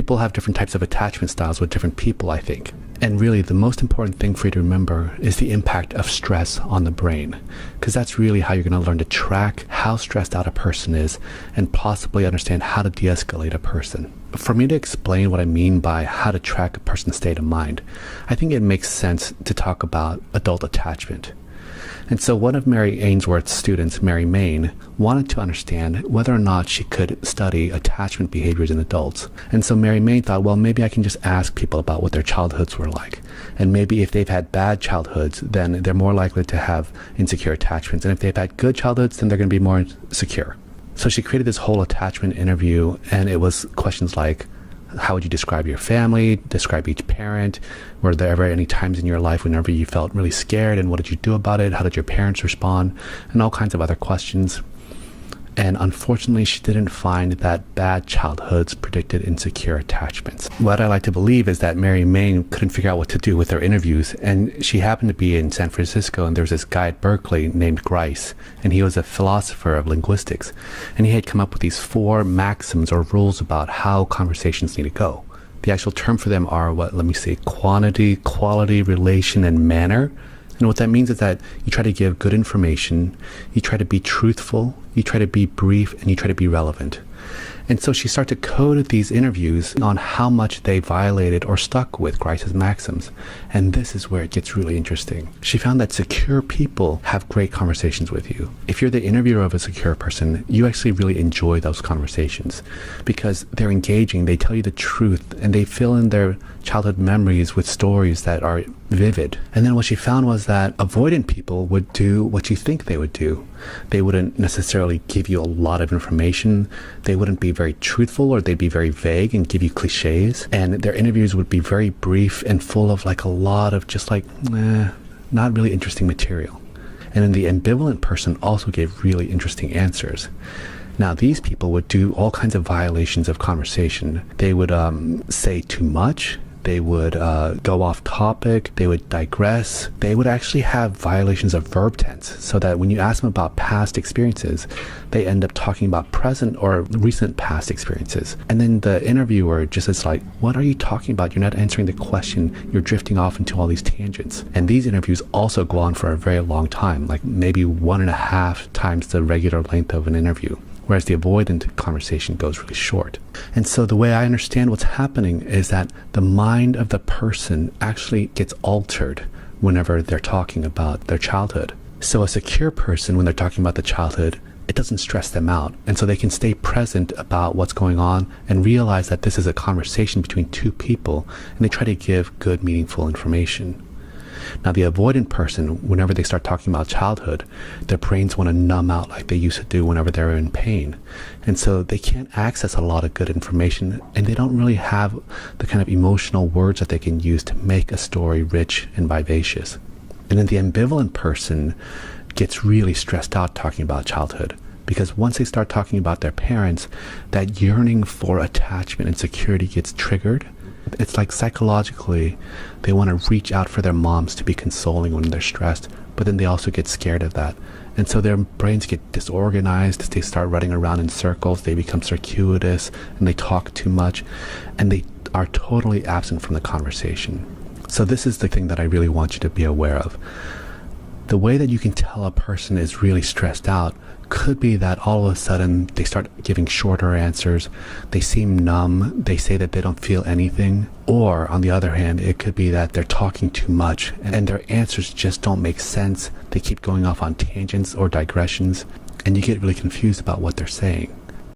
people have different types of attachment styles with different people, I think. And really, the most important thing for you to remember is the impact of stress on the brain, because that's really how you're going to learn to track how stressed out a person is and possibly understand how to de-escalate a person. For me to explain what I mean by how to track a person's state of mind, I think it makes sense to talk about adult attachment. And so one of Mary Ainsworth's students, Mary Main, wanted to understand whether or not she could study attachment behaviors in adults. And so Mary Main thought, well, maybe I can just ask people about what their childhoods were like. And maybe if they've had bad childhoods, then they're more likely to have insecure attachments. And if they've had good childhoods, then they're going to be more secure. So she created this whole attachment interview, and it was questions like, how would you describe your family? Describe each parent. Were there ever any times in your life whenever you felt really scared, and what did you do about it? How did your parents respond? And all kinds of other questions. And unfortunately, she didn't find that bad childhoods predicted insecure attachments. What I like to believe is that Mary Main couldn't figure out what to do with her interviews, and she happened to be in San Francisco, and there was this guy at Berkeley named Grice, and he was a philosopher of linguistics, and he had come up with these 4 maxims or rules about how conversations need to go. The actual term for them are quantity, quality, relation, and manner. And what that means is that you try to give good information, you try to be truthful, you try to be brief, and you try to be relevant. And so she started to code these interviews on how much they violated or stuck with Grice's maxims. And this is where it gets really interesting. She found that secure people have great conversations with you. If you're the interviewer of a secure person, you actually really enjoy those conversations because they're engaging, they tell you the truth, and they fill in their childhood memories with stories that are vivid. And then what she found was that avoidant people would do what you think they would do. They wouldn't necessarily give you a lot of information. They wouldn't be very truthful, or they'd be very vague and give you cliches. And their interviews would be very brief and full of a lot of just not really interesting material. And then the ambivalent person also gave really interesting answers. Now, these people would do all kinds of violations of conversation. They would say too much. They would go off topic. They would digress. They would actually have violations of verb tense, so that when you ask them about past experiences, they end up talking about present or recent past experiences. And then the interviewer just is like, what are you talking about? You're not answering the question. You're drifting off into all these tangents. And these interviews also go on for a very long time, like maybe 1.5 times the regular length of an interview, whereas the avoidant conversation goes really short. And so the way I understand what's happening is that the mind of the person actually gets altered whenever they're talking about their childhood. So a secure person, when they're talking about the childhood, it doesn't stress them out. And so they can stay present about what's going on and realize that this is a conversation between 2 people, and they try to give good, meaningful information. Now, the avoidant person, whenever they start talking about childhood, their brains want to numb out like they used to do whenever they were in pain. And so they can't access a lot of good information, and they don't really have the kind of emotional words that they can use to make a story rich and vivacious. And then the ambivalent person gets really stressed out talking about childhood, because once they start talking about their parents, that yearning for attachment and security gets triggered. It's like psychologically, they want to reach out for their moms to be consoling when they're stressed, but then they also get scared of that. And so their brains get disorganized, they start running around in circles, they become circuitous, and they talk too much, and they are totally absent from the conversation. So this is the thing that I really want you to be aware of. The way that you can tell a person is really stressed out could be that all of a sudden they start giving shorter answers, they seem numb, they say that they don't feel anything. Or on the other hand, it could be that they're talking too much and their answers just don't make sense. They keep going off on tangents or digressions, and you get really confused about what they're saying.